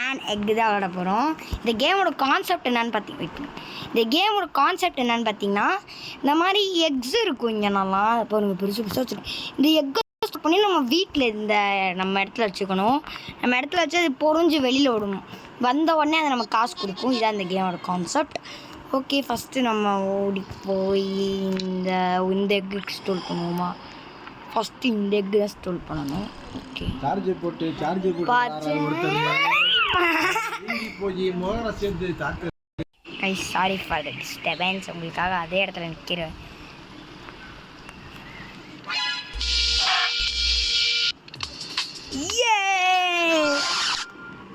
And egg தான் விளாட போகிறோம். இந்த கேமோட கான்செப்ட் என்னன்னு பார்த்தீங்கன்னா இந்த மாதிரி எக்ஸ் இருக்கும் இங்கே நல்லா இப்போ நீங்கள் பெருசு பெருசாக வச்சுருக்கோம். இந்த எக்கை யூஸ் பண்ணி நம்ம வீட்டில் நம்ம இடத்துல வச்சுக்கணும். நம்ம இடத்துல வச்சு அது பொறிஞ்சு வெளியில் விடணும். வந்த உடனே அதை நம்ம காசு கொடுக்கும். இதான் இந்த கேமோட கான்செப்ட். ஓகே, ஃபஸ்ட்டு நம்ம ஓடி போய் இந்த எக்கு ஸ்டோர் பண்ணுவோமா? ஃபஸ்ட்டு இந்த எக்கு தான் ஸ்டோர் பண்ணணும். ஓகே, சார்ஜர் போட்டு சாரி ஃபார் த டிஸ்டர்பன்ஸ். உங்களுக்காக அதே இடத்துல நிற்கிறேன்.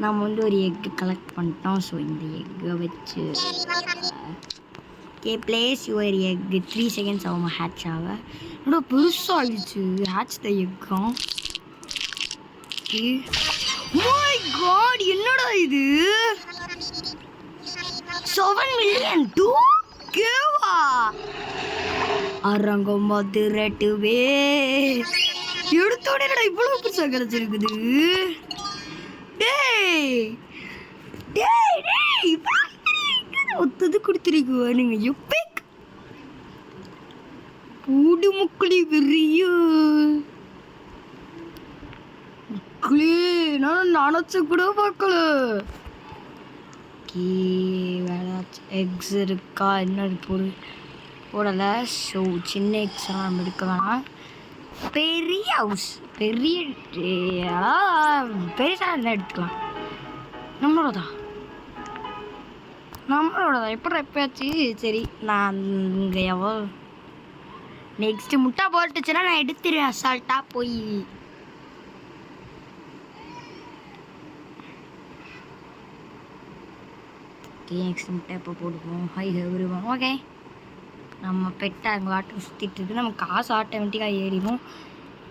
நம்ம ஒரு எக்கு கலெக்ட் பண்ணிட்டோம். ஸோ இந்த எக்கை வச்சு பிளேஸ் யுவர் எக் 3 செகண்ட்ஸ் ஆகும் ஹேட்ச் ஆக. என்னோட பெருசாக ஆகிடுச்சு ஹேட்ச் த எக்கும். மை காட், என்னடா இது 7 மில்லியன் 2Kவா? அரங்கம் திரட்டுவே எடுத்தோட என்னடா இவ்வளோ பெருசாக கிடச்சிருக்குது. ஒத்தது கொடுத்துருக்குவா நீங்கள் எப்பேக் பூடு முக்களி பெரிய முக்களி நான் நினச்ச கூட பார்க்கல. வேளாச்சு எக்ஸ் இருக்கா? என்ன போடலை. ஸோ சின்ன எக்ஸ்லாம் நம்ம எடுக்க வேணாம். பெரிய ஹவுஸ் பெருசாக இருந்தால் எடுத்துக்கலாம். நம்மளோடதா எப்பயாச்சு. சரி, நான் இங்கே நெக்ஸ்ட்டு முட்டை போட்டுச்சுன்னா நான் எடுத்துருவேன் அசால்ட்டாக போய். ஓகே, நெக்ஸ்ட் முட்டை எப்போ போடுவோம்? வருவோம். ஓகே, நம்ம பெட்டை அங்கே வாட்டர் சுற்றிட்டு இருக்கு. நம்ம காசு ஆட்டோமேட்டிக்காக ஏறிடும்.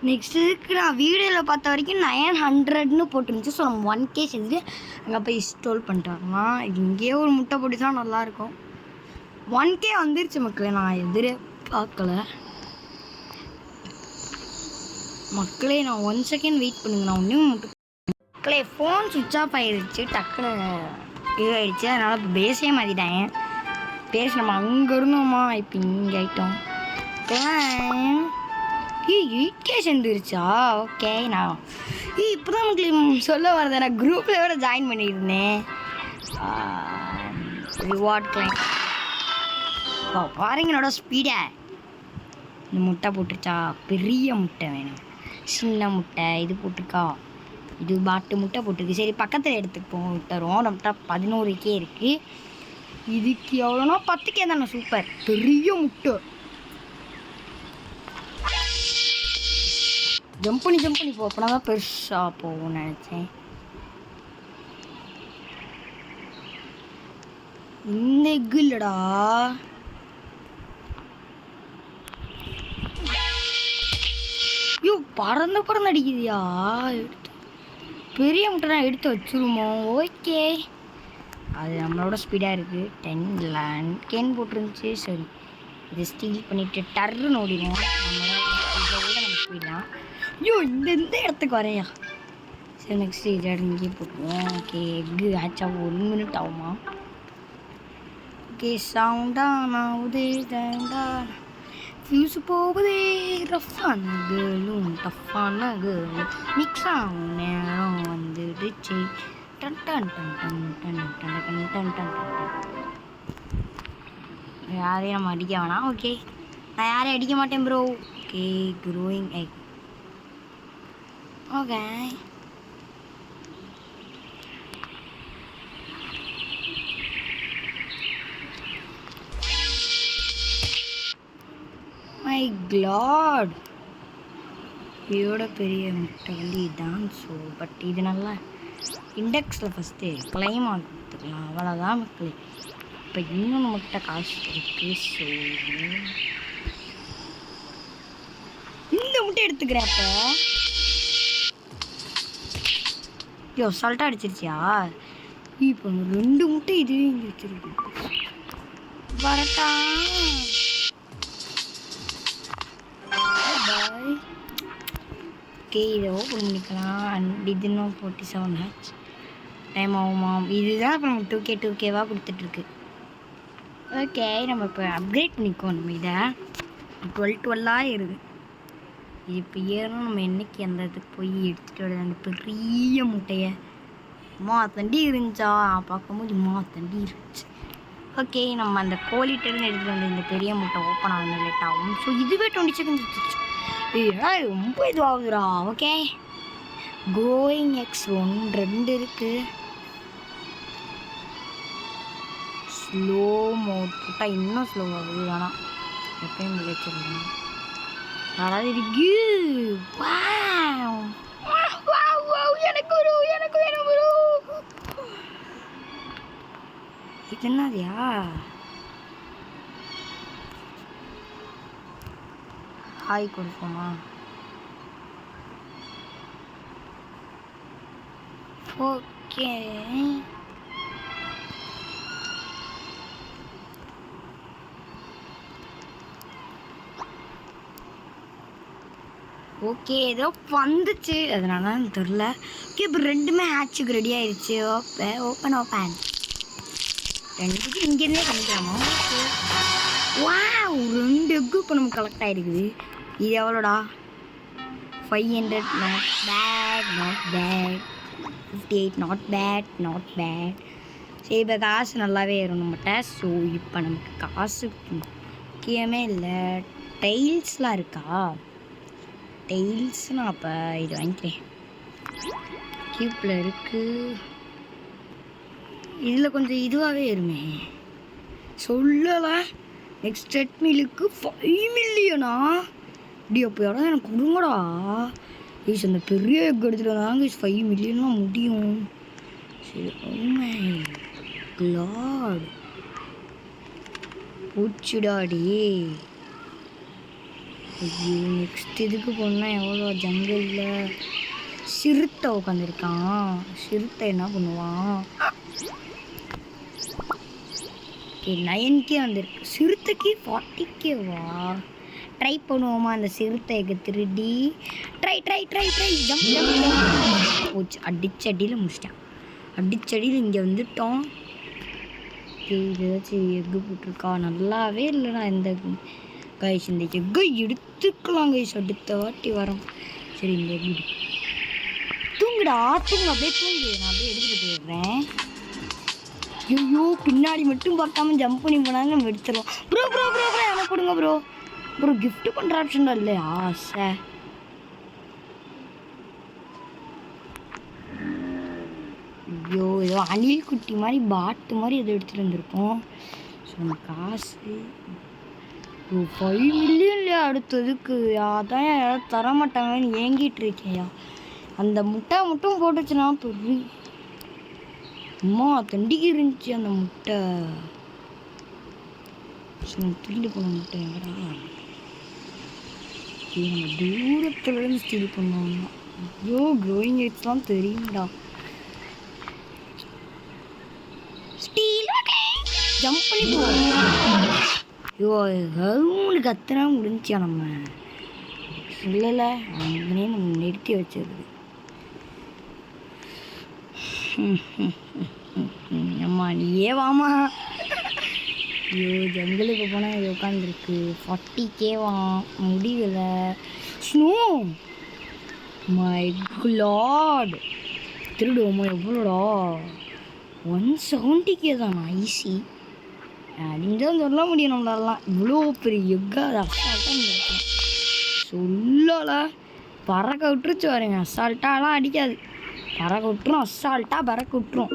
நெக்ஸ்ட்டுக்கு நான் வீடியோவில் பார்த்த வரைக்கும் 900ன்னு போட்டுருந்துச்சு. ஸோ நம்ம 1K செஞ்சு அங்கே போய் இன்ஸ்டால் பண்ணிட்டு வரலாம். இது இங்கேயே ஒரு முட்டை போட்டுச்சா நல்லாயிருக்கும். 1K வந்துருச்சு மக்களே, நான் எதிரே பார்க்கல மக்களே. நான் 1 செகண்ட் வெயிட் பண்ணுங்க, நான் ஒன்றும் மக்களே ஃபோன் சுவிட்ச் ஆஃப் ஆகிடுச்சு. டக்குன்னு இதுவாகிடுச்சு. அதனால் இப்போ பேஸே மாற்றிட்டாங்க. பேஸ் நம்ம அங்கே இருந்தோமா, இப்போ இங்கே ஆகிட்டோம். 8K செஞ்சிருச்சா? ஓகே, நான் இப்போ தான் உங்களுக்கு சொல்ல வரது. நான் குரூப்பில் விட ஜாயின் பண்ணியிருந்தேன். ரிவார்ட் கிளைம் பாருங்க என்னோட ஸ்பீடை. இந்த முட்டை போட்டுருச்சா? பெரிய முட்டை வேணும், சின்ன முட்டை இது போட்டிருக்கா? இது பாட்டு முட்டை போட்டிருக்கு. சரி, பக்கத்தில் எடுத்துப்போம் விட்டுறோம். நம்மகிட்ட 11K இருக்குது. இதுக்கு எவ்வளோனா 10K தானே? சூப்பர், பெரிய முட்டை. ஜம்ப் பண்ணி போ, அப்படின்னா தான் பெருசாக போகும்னு நினச்சேன். இந்த எக்கு இல்லைடா. ஐயோ, பறந்து அடிக்குதியா? பெரிய முட்டை தான் எடுத்து வச்சுருமோ? ஓகே, அது நம்மளோட ஸ்பீடாக இருக்குது. 10 போட்டுருந்துச்சு. சரி, இதை ஸ்டீல் பண்ணிவிட்டு டர்ன்னு ஓடிடுவோம். இதை விட நம்ம ஸ்பீட் தான். ஐயோ, இந்த இடத்துக்கு வரையா? சரி, நெக்ஸ்ட் இது இங்கேயே போட்டுருவோம். ஓகே, எக்கு ஆச்சா 1 மினிட் ஆகுமா? ஓகே, சவுண்டானா உதேண்டா ஃபியூஸ் போகுதே. ரஃப்பான கேர்ளும் டஃப்பான கேர்ளும் மிக்ஸ் ஆகும் நேரம் வந்துடுச்சு. டன் டன் டன் டன் டன் டன் டன் டன் டன். யாரையும் நம்ம அடிக்க வேணாம். ஓகே, நான் யாரையும் அடிக்க மாட்டேன் bro. Okay, growing egg. Okay, my God, இதோட பெரிய முட்டை இதுதான். ஸோ பட் இது நல்லா இண்டெக்ஸில் ஃபஸ்ட்டு கிளைம் ஆகிக்கலாம். அவ்வளோதான் மக்களே. இப்போ இன்னும் முட்டை காசு இருக்குது. ஸோ இந்த முட்டை எடுத்துக்கிறேன். அப்போ ஐயோ, சால்ட்டாக அடிச்சிருச்சியா? இப்போ 2 முட்டை இது இங்கே வச்சிருக்கு. வரட்டா? பாய். ஓகே, இதை ஓப்பன் பண்ணிக்கலாம். அண்ட் இது இன்னும் 47 ஹேட்ச். டைம் ஆகுமா? இதுதான் இப்போ நமக்கு 2K கொடுத்துட்ருக்கு. ஓகே, நம்ம இப்போ அப்கிரேட் பண்ணிக்கோம். நம்ம இதை 12 ஆகிடுது. இது இப்போ ஏறும். நம்ம என்றைக்கு அந்த இதுக்கு போய் எடுத்துகிட்டு வருது அந்த பெரிய முட்டையை? தண்டி இருந்துச்சா? பார்க்கும்போது தண்டி இருந்துச்சு. ஓகே, நம்ம அந்த கோழிட்டேருந்து எடுத்துகிட்டு வந்து இந்த பெரிய முட்டை ஓப்பன் ஆகுது லேட் ஆகும். ஸோ இதுவே 20 செகண்ட்ஸ் எடுத்துச்சு. ஏன்னா ரொம்ப இதுவாகுதுடா. ஓகே, கோயிங் எக்ஸ் 2 இருக்குது. ஸ்லோ மோட் போட்டால் இன்னும் ஸ்லோ ஆகுது. ஆனால் எப்பயும் விளைச்சிருந்தேன் அதாவது இருக்கு. எனக்கு வேணும் ப்ரோ. இது என்னதியா? ஹாய் கொடுப்போமா? ஓகே, ஓகே ஏதோ வந்துச்சு, அதனால தெரில. ஓகே, இப்போ 2மே ஹேட்சுக்கு ரெடி ஆயிடுச்சு. ஓப்பன் 2க்கு இங்கேருந்தே பண்ணிக்கலாமா? வா, 2 எக்கு இப்போ நமக்கு கலெக்ட் ஆகிருக்குது. இது எவ்வளோடா? 500. Not bad, 58. Not bad. சரி, இப்போ காசு நல்லாவே ஏறும் நம்மகிட்ட. ஸோ இப்போ நமக்கு காசு முக்கியமே இல்லை. டைல்ஸ்லாம் இருக்கா? டைல்ஸ் நான் அப்போ இது வாங்கிக்கிறேன். கியூப்பில் இருக்குது. இதில் கொஞ்சம் இதுவாகவே இருமே சொல்லலை. நெக்ஸ்ட் ட்ரெட்மிலுக்கு 5 மில்லியனா? இப்படி அப்போ இடம் எனக்கு கொடுங்கடா. ஈஸ் அந்த பெரிய எக் எடுத்துகிட்டு வந்தாங்க. 5 மில்லியன்லாம் முடியும். சரி, ஓமை காட் பூச்சிடாடி. ஐயோ, நெக்ஸ்ட் இதுக்கு போனால் எவ்வளோ ஜங்கலில் சிறுத்தை உட்காந்துருக்கான். சிறுத்தை என்ன பண்ணுவான்? ஓகே, 9K வந்துருக்கு. சிறுத்தைக்கு 40K ட்ரை பண்ணுவோமா? அந்த சிறுத்தைக்கு 3D ட்ரை போச்சு. அடிச்சடியில் முடிச்சிட்டேன். அடிச்சடியில் இங்கே வந்துட்டோம். இது ஏதாச்சும் எக்கு போட்டிருக்கா? நல்லாவே இல்லைடா இந்த கைஸ். இந்த எக்கை எடுத்துக்கலாம் கைஸ், அடுத்த வாட்டி வரோம். சரி, இந்த எக்கு தூங்குடா. அப்படியே தூங்கு. நான் அப்படியே எடுத்துகிட்டு போயிடுறேன். ஐயோ, பின்னாடி மட்டும் பார்க்காம ஜம்ப் பண்ணி போனாங்க. நம்ம எடுத்துருவோம். ப்ரோ எனக்கு கொடுங்க ப்ரோ. கிஃப்ட் பண்ணுற ஆப்ஷன் தான் இல்லையா? சார், ஐயோ, ஏதோ அணில் குட்டி மாதிரி பாட்டு மாதிரி எதோ எடுத்துகிட்டு வந்திருக்கோம். ஸோ நம்ம காசு 5 மில்லியன் இல்லையா அடுத்ததுக்கு? அதான் யாராவது தரமாட்டாங்கன்னு ஏங்கிட்டு இருக்கேயா. அந்த முட்டை மட்டும் போட்டுச்சுன்னா பெரிய தண்டிக்கு இருந்துச்சு அந்த முட்டை. திருடி போன முட்டை எங்கடா? நம்ம தூரத்துலேருந்து ஸ்டீல் பண்ணுவோம். ஐயோ, க்ரோயிங் எக்ஸ்லாம் தெரியும்டா. ஸ்டீல் ஜம்ப் பண்ணி போவோம். ஐயோ, கவுன்னு கத்துனா முடிஞ்சியா? நம்ம இல்லைல்ல, அங்கனே நம்ம நிறுத்தி வச்சிருது. அம்மா நீயே வாமா. ஐயோ, ஜங்கலுக்கு போனால் இது உட்காந்துருக்கு. 40K முடியல. Snow my god. திருடுவோமா? எவ்வளோடா? 170K தான். ஈஸி அப்படின்னு தான் சொல்ல முடியும் நம்மளாலாம். இவ்வளோ பெரிய எக்கா அது அசால்ட்டாக இருக்கும். சொல்லலை, பறக்க விட்டுருச்சு பாருங்க. அசால்ட்டாலாம் அடிக்காது, பறக்க விட்டுரும். அசால்ட்டாக பறக்க விட்டுரும்.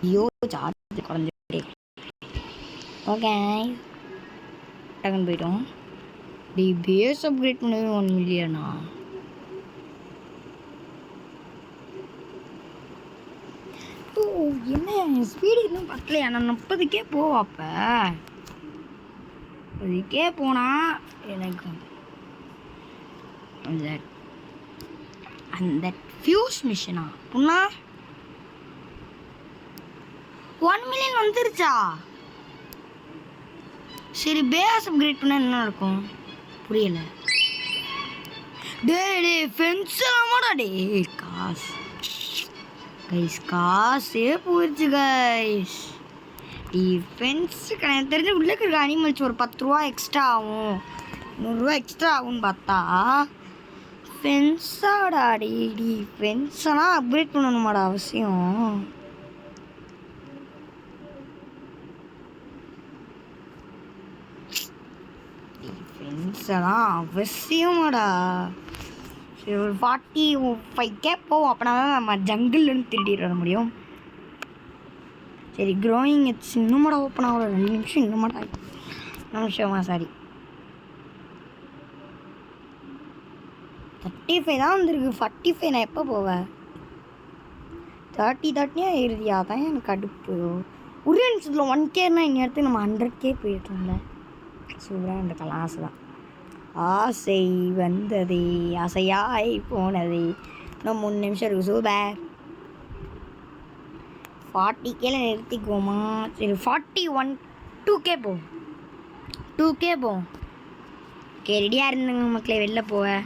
ஐயோ, சார்ஜ் குறைஞ்சிட்டே. ஓகே, டக்குன்னு போயிட்டோம். பேஸ் அப்கிரேட் பண்ணவே 1 மில்லியனா? ஓ, என்ன ஸ்பீடு இன்னும் பத்தலையா? நான் 30K போவாப்ப. 30K போனால் எனக்கு அந்த ஃபியூஸ் மிஷினா புண்ணா 1 மில்லியன் வந்துருச்சா? சரி, பேஸ் அப்கிரேட் பண்ணால் என்ன நடக்கும்? புரியலை. டே ஃபென்ஸ் ஆமாடா. டே காசு கைஸ் காசே போயிடுச்சு கைஸ். டிஃபென்ஸுக்கு எனக்கு தெரிஞ்ச உள்ளே இருக்கிற அனிமல்ஸ் ஒரு 10 ரூபா எக்ஸ்ட்ரா ஆகும், 100 ரூபா எக்ஸ்ட்ரா ஆகும்னு பார்த்தா ஃபென்ஸாடா. டி ஃபென்ஸெல்லாம் அப்கிரேட் பண்ணணுமாடா அவசியம்? ஃபென்ஸெல்லாம் அவசியமாடா. சரி ஒரு 45K போவோம், அப்படின்னா தான் நம்ம ஜங்கிள்லேருந்து திருடிட்டு வர முடியும். சரி க்ரோயிங் இட்ஸ் இன்னுமாடா ஓப்பன் ஆகல, 2 நிமிஷம் இன்னுமாடா, 2 நிமிஷமா சாரி 35 தான் வந்துருக்கு. 45 நான் எப்போ போவேன்? 30 ஆயிடுதியா? தான் எனக்கு கடுப்பு. ஒரே நிமிஷத்தில் 1Kனா இங்கே இடத்துக்கு நம்ம 100K போயிட்டோம்ல. சூப்பராக இந்த கலாசு தான். ஆசை வந்ததே ஆசையாய் போனதே. இன்னும் 3 நிமிஷம் இருக்குது. சூப்பர். 40Kல நிறுத்திக்குவோமா? சரி 41 2K போவோம், 2K போவோம். ஓகே ரெடியாக இருந்துங்க மக்களே, வெளில போவேன்.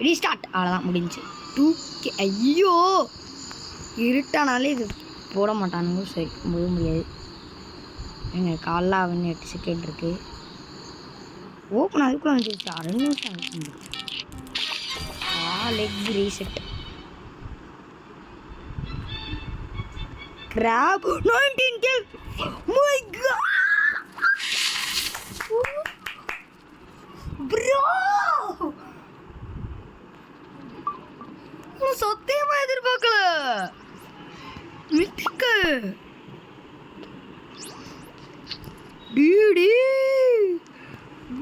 ரீஸ்டார்ட். அவ்வளோதான் முடிஞ்சு. 2K. ஐயோ இருட்டானாலே இது போட மாட்டானுங்க. சரி முடியாது. எங்கள் காலைல அவன்னு 8 செகண்ட் இருக்குது. ஓப்பன் அதுக்குள்ள வந்துருச்சு. 2 நிமிஷம் ஆகிடுச்சு. Leg reset. Grab 19K. My God bro, சத்தியமா எதிர்பார்க்கல. மிட்டுக்கு டிடி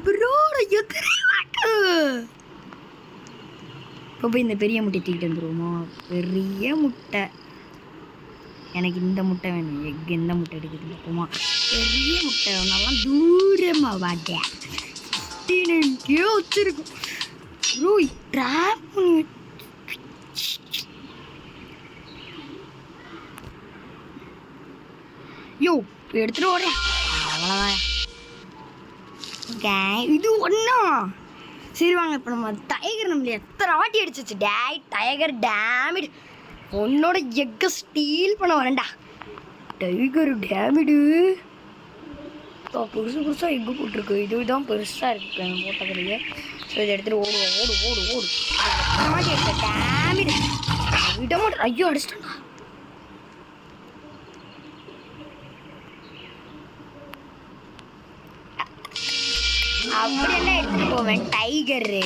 ப்ரோட எதிர்பார்க்கல. இப்போ போய் இந்த பெரிய முட்டை தூக்கிட்டு வந்துருவோமா? பெரிய முட்டை. எனக்கு இந்த முட்டை வேணும். எக் எந்த முட்டை எடுக்குது போமா? பெரிய முட்டை நல்லா தூரமாக வாட்டேன். 15K வச்சிருக்கும் ப்ரோ. ட்ராப் பண்ணி யோ எடுத்துட்டு ஓடுறேன். அவ்வளோதான். இது ஒன்றா. சரி வாங்க இப்போ நம்ம டைகர் நம்மள எத்தனை வாட்டி அடிச்சிச்சு. Tiger dammit. உன்னோட எக்கை ஸ்டீல் பண்ண வரேன்டா. டைகர் டேமிடு. புதுசாக எக்கு போட்டிருக்கு. இதுதான் பெருசாக இருக்குது எங்கள் போட்டதுலேயே. ஸோ இதை எடுத்துகிட்டு ஓடுவோம். ஓடு ஓடு ஓடு. வாட்டி எடுத்த டேமிடு விட மாட்டேன். ஐயோ அடிச்சிட்டா. அப்படியெல்லாம் எடுத்துகிட்டு போவேன் டைகரு.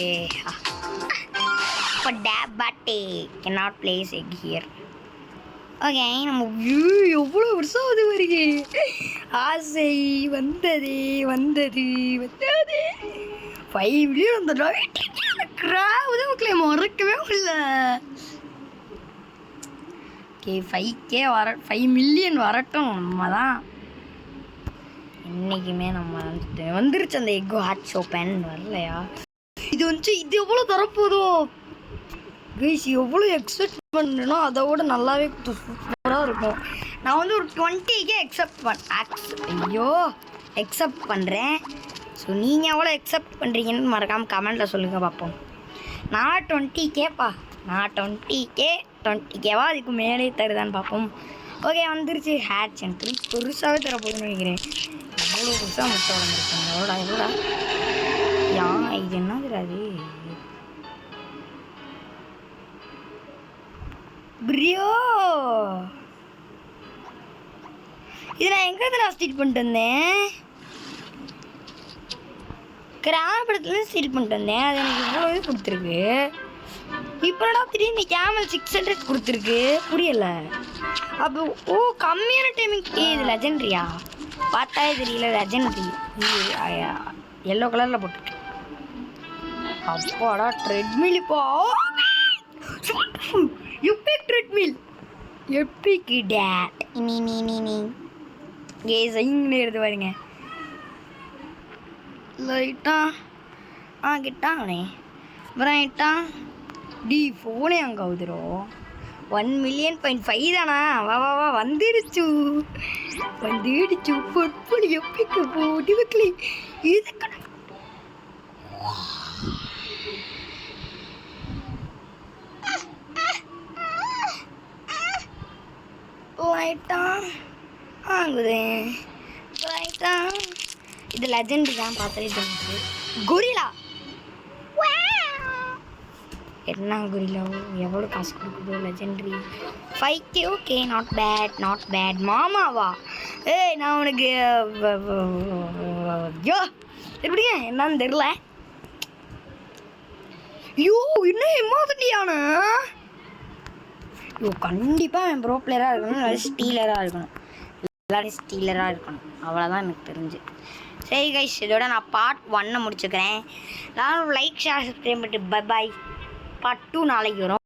இப்போ டேப் பாட்டே cannot place egg here. Okay நம்ம எவ்வளோ வருஷம் அது வருது. ஆசை வந்தது வந்தது வந்தது. 5 மில்லியன் அந்த கிராப் தான் மக்களே மறக்கவே இல்லை. ஓகே 5K 5 மில்லியன் வரட்டும். நம்ம தான் இன்றைக்குமே நம்ம வந்துருச்சு. அந்த எக் ஹாட்ச் ஓப்பன் வரலையா? இது வந்துச்சு. இது எவ்வளோ தரப்போதோ கைஸ், எவ்வளோ எக்ஸ்பெக்ட் பண்ணுறேனோ அதை விட நல்லாவே சூப்பராக இருக்கும். நான் வந்து ஒரு 20K எக்ஸப்ட் பண்ணுறேன். ஸோ நீங்கள் எவ்வளோ எக்ஸப்ட் பண்ணுறீங்கன்னு மறக்காமல் கமெண்ட்டில் சொல்லுங்கள் பார்ப்போம். நான் 20Kப்பா. நான் 20Kவா அதுக்கு மேலே தருதான்னு பார்ப்போம். ஓகே வந்துருச்சு ஹேட்ச். எனக்கு பெருசாகவே தரப்போகுதுன்னு நினைக்கிறேன். எவ்வளோ பெருசாக முட்டை வளர்ந்துருக்காங்க. எவ்வளோடா இது என்னது அது? ப்ரியோ இது நான் எங்கே தான் ஸ்டீல் பண்ணிட்டு வந்தேன்? கிராப் இடத்துல ஸ்டீல் பண்ணிட்டு வந்தேன். அது எனக்கு இவ்வளோவே கொடுத்துருக்கு. இப்போடா திடீர்னு கேமல் 600 கொடுத்துருக்கு. புரியலை. அப்போ கம்மியான டைமிங். இது லெஜெண்ட்ரியா? பார்த்தாலே தெரியல. லெஜெண்ட்ரி எல்லோ கலரில் போட்டுருக்கு. அப்பாடா ட்ரெட்மில். இப்போ எப்பிக் ட்ரெட்மில். Epic date. நீ இங்கே எடுத்து பாருங்க லைட்டா. கிட்டானே அப்புறம் இட்டா ஃபோனே அங்கே ஆகுதுரும். 1.5 தானா? வா வந்துடுச்சு பொற்பொழி எப்பிக்கு போட்டி வைக்கல. இதுக்கு லைட்டாக ஆகுது லைட்டாக. இது லெஜெண்ட் தான் பார்த்தாலே தெரிஞ்சு. கொரிலா என்ன கொரிலா எவ்வளோ காசு கொடுக்குதோ legendary 5K. Okay not bad. மாமாவா? ஏய் நான் உனக்கு ஐயோ எப்படிங்க என்னன்னு தெரில. ஐயோ இன்னும் எம்மாதிரியான ஐயோ கண்டிப்பாக என் ப்ரோ பிளேயராக இருக்கணும், நல்லா ஸ்டீலராக இருக்கணும், எல்லாரும் ஸ்டீலராக இருக்கணும். அவ்வளோதான் எனக்கு தெரிஞ்சு. சரி கைஸ், இதோட நான் பார்ட் 1 முடிச்சுக்கிறேன். எல்லாரும் லைக் ஷேர் சப்ஸ்கிரைப் பண்ணிட்டு பை பாய். பார்ட் 2 நாளைக்கு வரும்.